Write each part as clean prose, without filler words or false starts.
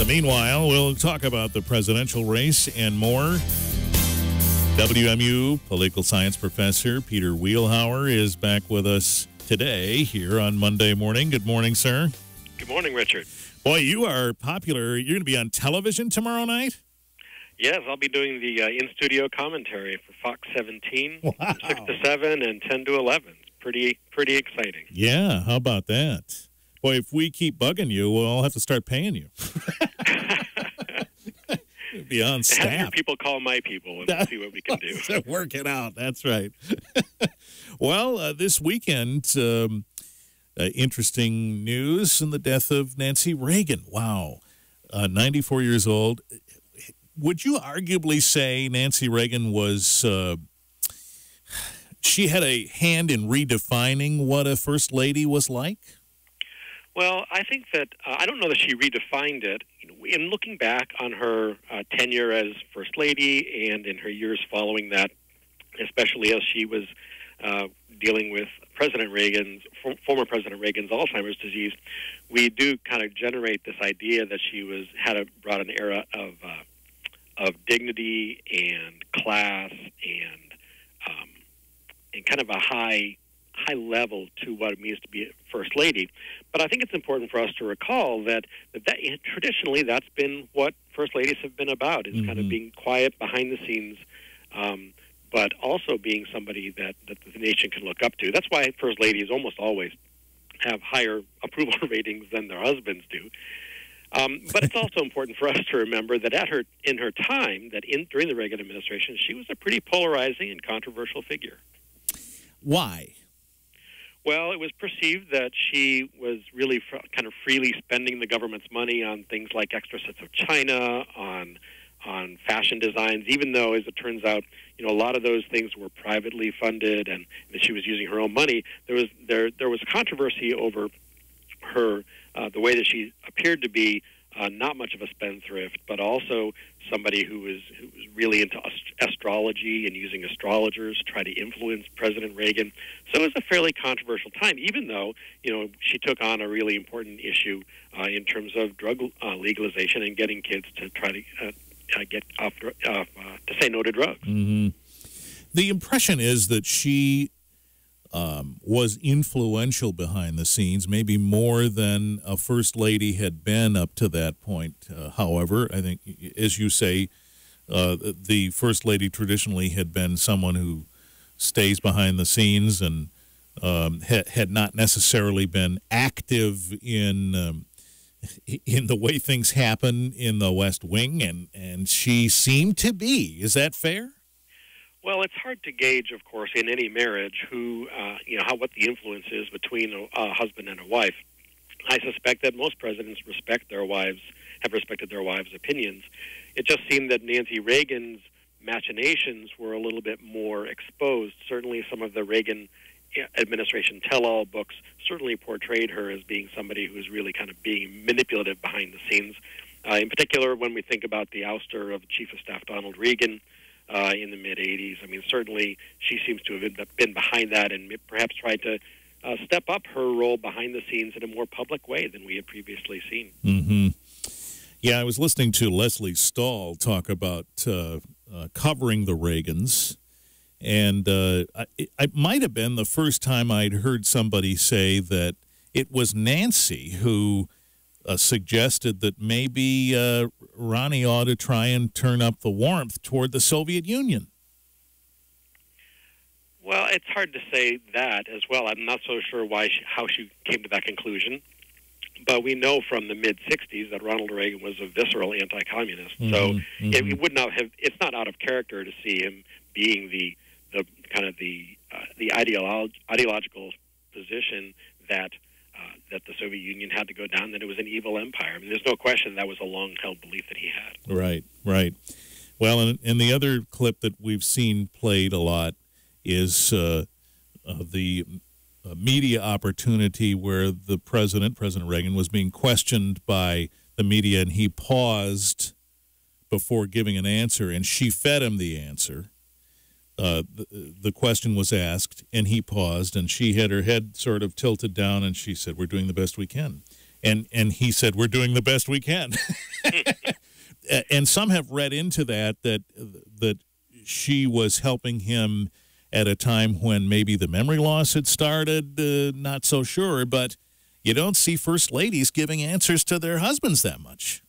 Meanwhile, we'll talk about the presidential race and more. WMU political science professor Peter Wielhouwer is back with us today here on Monday morning. Good morning, sir. Good morning, Richard. Boy, you are popular. You're going to be on television tomorrow night? Yes, I'll be doing the in-studio commentary for Fox 17 Wow. from 6 to 7 and 10 to 11. It's pretty exciting. Yeah, how about that? Boy, if we keep bugging you, we'll have to start paying you. Be on staff. Have your people call my people and we'll see what we can do. Work it out. That's right. Well, this weekend, interesting news in the death of Nancy Reagan. Wow. 94 years old. Would you arguably say Nancy Reagan was, she had a hand in redefining what a first lady was like? Well, I think that, I don't know that she redefined it. In looking back on her tenure as First Lady and in her years following that, especially as she was dealing with former President Reagan's Alzheimer's disease, we do kind of generate this idea that she brought an era of dignity and class and kind of a high level to what it means to be a First Lady. But I think it's important for us to recall that traditionally that's been what First Ladies have been about, is kind of being quiet behind the scenes, but also being somebody that the nation can look up to. That's why First Ladies almost always have higher approval ratings than their husbands do. But it's also important for us to remember that in her time, during the Reagan administration, she was a pretty polarizing and controversial figure. Why? Well, it was perceived that she was really kind of freely spending the government's money on things like extra sets of china, on fashion designs, even though, as it turns out, a lot of those things were privately funded and that she was using her own money. There was controversy over her the way that she appeared to be not much of a spendthrift, but also somebody who was really into astrology and using astrologers to try to influence President Reagan. So it was a fairly controversial time, even though she took on a really important issue in terms of drug legalization and getting kids to try to get off to say no to drugs. Mm-hmm. The impression is that she was influential behind the scenes, maybe more than a first lady had been up to that point. However, I think, as you say, the first lady traditionally had been someone who stays behind the scenes and had not necessarily been active in the way things happen in the West Wing, and she seemed to be. Is that fair? Well, it's hard to gauge, of course, in any marriage what the influence is between a husband and a wife. I suspect that most presidents have respected their wives' opinions. It just seemed that Nancy Reagan's machinations were a little bit more exposed. Certainly some of the Reagan administration tell-all books certainly portrayed her as being somebody who was really kind of being manipulative behind the scenes. In particular, when we think about the ouster of Chief of Staff Donald Reagan, in the mid-'80s. I mean, certainly she seems to have been behind that and perhaps tried to step up her role behind the scenes in a more public way than we had previously seen. Mm-hmm. Yeah, I was listening to Leslie Stahl talk about covering the Reagans, and it might have been the first time I'd heard somebody say that it was Nancy who suggested that maybe Ronnie ought to try and turn up the warmth toward the Soviet Union. Well, it's hard to say that as well. I'm not so sure how she came to that conclusion. But we know from the mid-'60s that Ronald Reagan was a visceral anti-communist. Mm-hmm, so it would not have. It's not out of character to see him being the ideological position that the Soviet Union had to go down, that it was an evil empire. I mean, there's no question that was a long-held belief that he had. Right. Well, and the other clip that we've seen played a lot is the media opportunity where the President Reagan, was being questioned by the media, and he paused before giving an answer, and she fed him the answer. The question was asked, and he paused, and she had her head sort of tilted down, and she said, "We're doing the best we can." And he said, "We're doing the best we can." And some have read into that she was helping him at a time when maybe the memory loss had started. Not so sure, but you don't see first ladies giving answers to their husbands that much.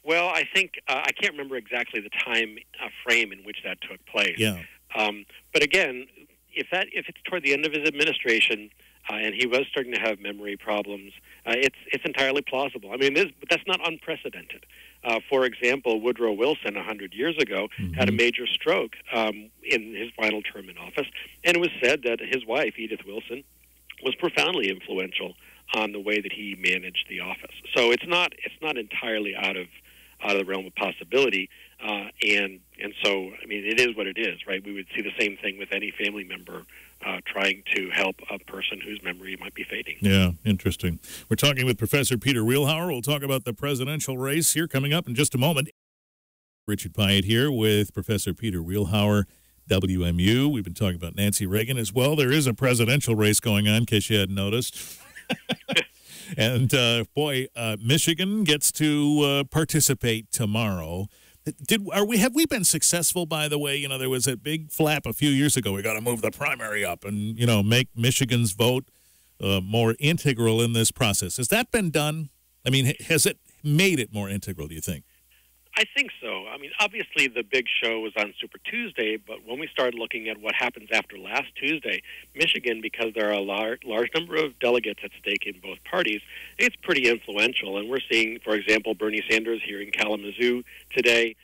Well, I think I can't remember exactly the time frame in which that took place. Yeah. But again, if it's toward the end of his administration and he was starting to have memory problems, it's entirely plausible. I mean, but that's not unprecedented. For example, Woodrow Wilson 100 years ago had a major stroke in his final term in office, and it was said that his wife, Edith Wilson, was profoundly influential on the way that he managed the office. So it's not entirely out of the realm of possibility, and so I mean it is what it is, right? We would see the same thing with any family member trying to help a person whose memory might be fading. Yeah, interesting. We're talking with Professor Peter Wielhouwer. We'll talk about the presidential race here coming up in just a moment. Richard Piet here with Professor Peter Wielhouwer, WMU. We've been talking about Nancy Reagan as well. There is a presidential race going on, in case you hadn't noticed. And, Michigan gets to participate tomorrow. Have we been successful, by the way? You know, there was a big flap a few years ago. We got to move the primary up and, you know, make Michigan's vote more integral in this process. Has that been done? I mean, has it made it more integral, do you think? I think so. I mean, obviously the big show was on Super Tuesday, but when we started looking at what happens after last Tuesday, Michigan, because there are a large number of delegates at stake in both parties, it's pretty influential. And we're seeing, for example, Bernie Sanders here in Kalamazoo today.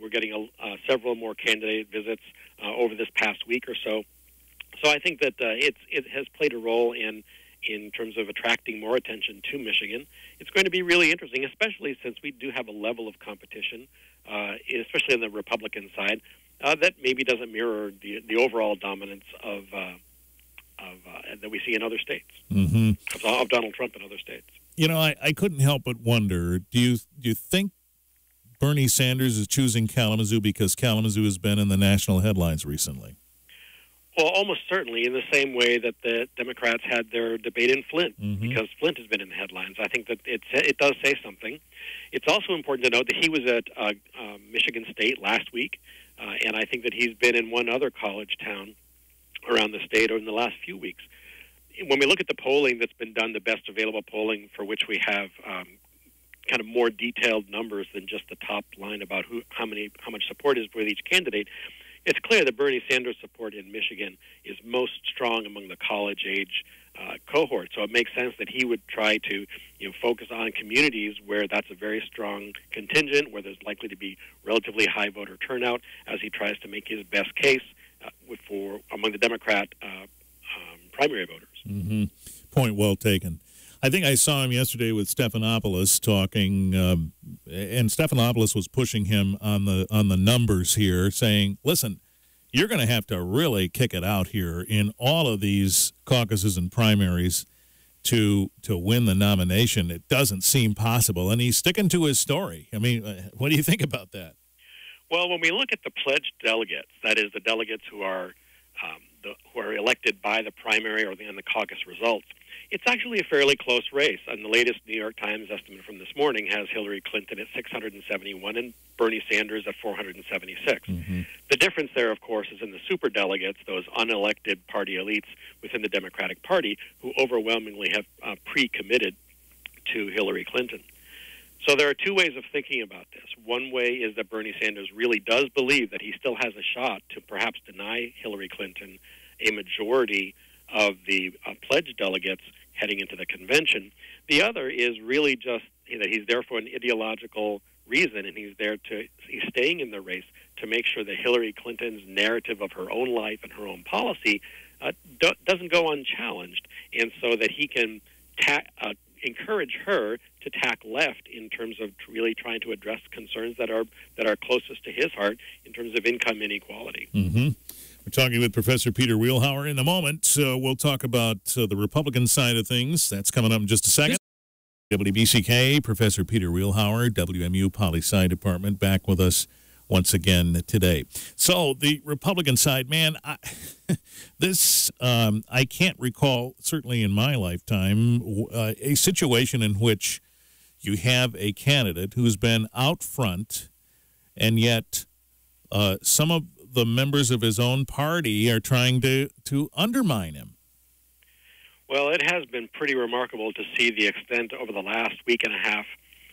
We're getting several more candidate visits over this past week or so. So I think that it has played a role in terms of attracting more attention to Michigan. It's going to be really interesting, especially since we do have a level of competition, especially on the Republican side, that maybe doesn't mirror the overall dominance of that we see in other states, of Donald Trump in other states. You know, I couldn't help but wonder, do you think Bernie Sanders is choosing Kalamazoo because Kalamazoo has been in the national headlines recently? Well, almost certainly, in the same way that the Democrats had their debate in Flint, because Flint has been in the headlines. I think that it does say something. It's also important to note that he was at Michigan State last week, and I think that he's been in one other college town around the state over the last few weeks. When we look at the polling that's been done, the best available polling for which we have kind of more detailed numbers than just the top line about how much support is with each candidate, it's clear that Bernie Sanders' support in Michigan is most strong among the college-age cohort. So it makes sense that he would try to focus on communities where that's a very strong contingent, where there's likely to be relatively high voter turnout, as he tries to make his best case among the Democrat primary voters. Point well taken. I think I saw him yesterday with Stephanopoulos talking, and Stephanopoulos was pushing him on the numbers here, saying, listen, you're going to have to really kick it out here in all of these caucuses and primaries to win the nomination. It doesn't seem possible, and he's sticking to his story. I mean, what do you think about that? Well, when we look at the pledged delegates, that is the delegates who are elected by the primary or the caucus results, it's actually a fairly close race. And the latest New York Times estimate from this morning has Hillary Clinton at 671 and Bernie Sanders at 476. The difference there, of course, is in the superdelegates, those unelected party elites within the Democratic Party who overwhelmingly have pre-committed to Hillary Clinton. So there are two ways of thinking about this. One way is that Bernie Sanders really does believe that he still has a shot to perhaps deny Hillary Clinton a majority of the pledged delegates heading into the convention. The other is really just that he's there for an ideological reason, and he's staying in the race to make sure that Hillary Clinton's narrative of her own life and her own policy doesn't go unchallenged, and so that he can encourage her to tack left in terms of really trying to address concerns that are closest to his heart in terms of income inequality. We're talking with Professor Peter Wielhouwer in a moment. So we'll talk about the Republican side of things. That's coming up in just a second. WBCK, Professor Peter Wielhouwer, WMU PoliSci Department, back with us once again today. So the Republican side, man, I can't recall, certainly in my lifetime, a situation in which you have a candidate who's been out front, and yet some of the members of his own party are trying to undermine him. Well, it has been pretty remarkable to see the extent over the last week and a half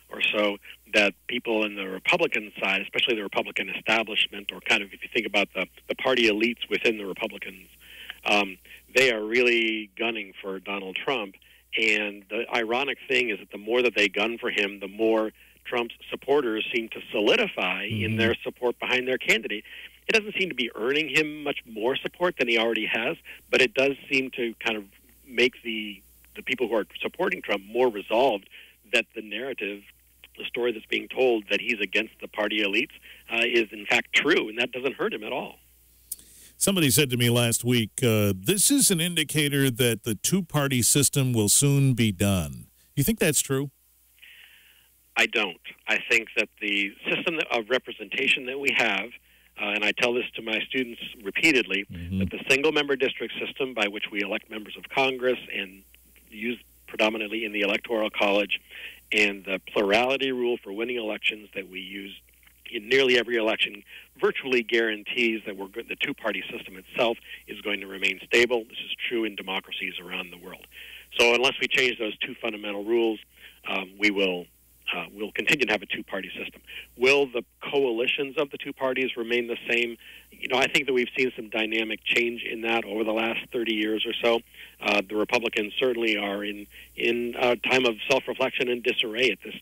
or so that people in the Republican side, especially the Republican establishment, or kind of if you think about the party elites within the Republicans, they are really gunning for Donald Trump. And the ironic thing is that the more that they gun for him, the more Trump's supporters seem to solidify in their support behind their candidate. It doesn't seem to be earning him much more support than he already has, but it does seem to kind of make the people who are supporting Trump more resolved that the narrative, the story that's being told that he's against the party elites is in fact true, and that doesn't hurt him at all. Somebody said to me last week, this is an indicator that the two-party system will soon be done. You think that's true? I don't. I think that the system of representation that we have, and I tell this to my students repeatedly, that the single-member district system by which we elect members of Congress and use predominantly in the Electoral College, and the plurality rule for winning elections that we use in nearly every election virtually guarantees that the two-party system itself is going to remain stable. This is true in democracies around the world. So unless we change those two fundamental rules, we'll continue to have a two-party system. Will the coalitions of the two parties remain the same? I think that we've seen some dynamic change in that over the last 30 years or so. The Republicans certainly are in a time of self-reflection and disarray at this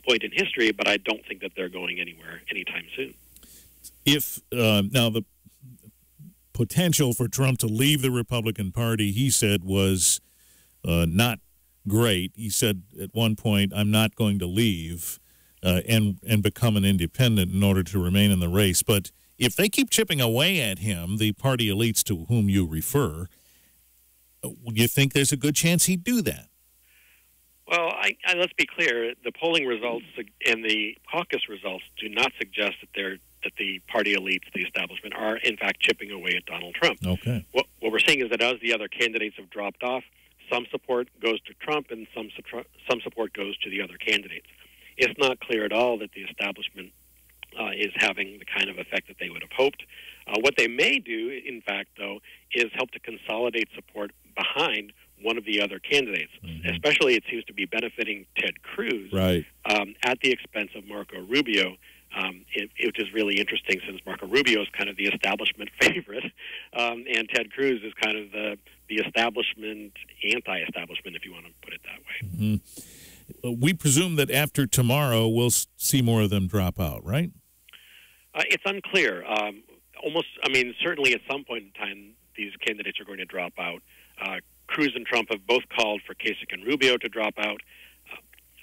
point in history, but I don't think that they're going anywhere anytime soon. If now the potential for Trump to leave the Republican Party, he said, was not great. He said at one point, "I'm not going to leave and become an independent in order to remain in the race." But if they keep chipping away at him, the party elites to whom you refer, you think there's a good chance he'd do that? Well, let's be clear. The polling results and the caucus results do not suggest that the party elites, the establishment, are in fact chipping away at Donald Trump. Okay. What we're seeing is that as the other candidates have dropped off, some support goes to Trump and some support goes to the other candidates. It's not clear at all that the establishment is having the kind of effect that they would have hoped. What they may do, in fact, though, is help to consolidate support behind one of the other candidates. Especially, it seems to be benefiting Ted Cruz at the expense of Marco Rubio, which is really interesting since Marco Rubio is kind of the establishment favorite, and Ted Cruz is kind of the establishment, anti-establishment, if you want to put it that way. We presume that after tomorrow, we'll see more of them drop out, right? It's unclear. Certainly at some point in time, these candidates are going to drop out. Cruz and Trump have both called for Kasich and Rubio to drop out.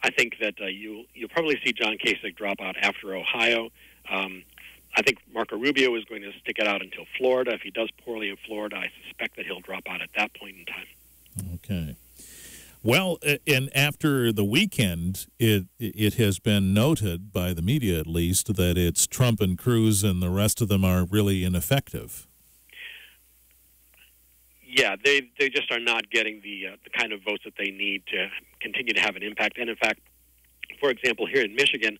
I think that you'll probably see John Kasich drop out after Ohio. I think Marco Rubio is going to stick it out until Florida. If he does poorly in Florida, I suspect that he'll drop out at that point in time. Okay. Well, and after the weekend, it has been noted, by the media at least, that it's Trump and Cruz and the rest of them are really ineffective. Yeah, they just are not getting the kind of votes that they need to continue to have an impact. And in fact, for example, here in Michigan,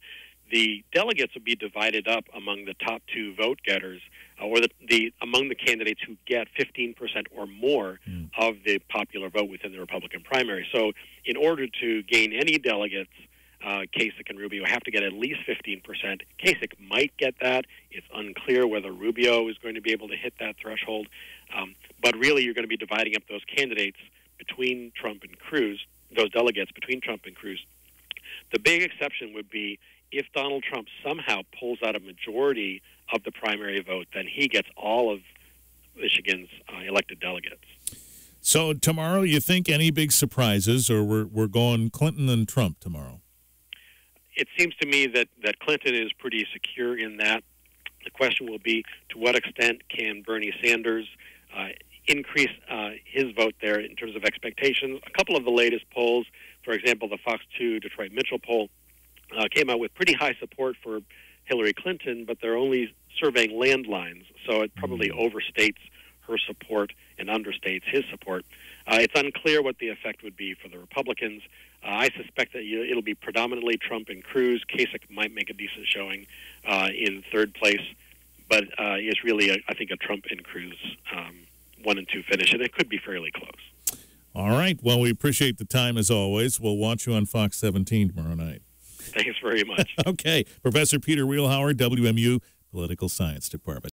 the delegates will be divided up among the top two vote getters, or among the candidates who get 15% or more of the popular vote within the Republican primary. So in order to gain any delegates, Kasich and Rubio have to get at least 15%. Kasich might get that. It's unclear whether Rubio is going to be able to hit that threshold. But really, you're going to be dividing up those candidates between Trump and Cruz, those delegates between Trump and Cruz. The big exception would be if Donald Trump somehow pulls out a majority of the primary vote, then he gets all of Michigan's elected delegates. So tomorrow, you think any big surprises, or we're going Clinton and Trump tomorrow? It seems to me that Clinton is pretty secure in that. The question will be, to what extent can Bernie Sanders increase his vote there in terms of expectations? A couple of the latest polls, for example, the Fox 2 Detroit Mitchell poll, came out with pretty high support for Hillary Clinton, but they're only surveying landlines, so it probably overstates her support and understates his support. It's unclear what the effect would be for the Republicans. I suspect that it'll be predominantly Trump and Cruz. Kasich might make a decent showing in third place, but it's really, I think, a Trump and Cruz 1 and 2 finish, and it could be fairly close. All right. Well, we appreciate the time as always. We'll watch you on Fox 17 tomorrow night. Thanks very much. Okay. Professor Peter Wielhouwer, WMU Political Science Department.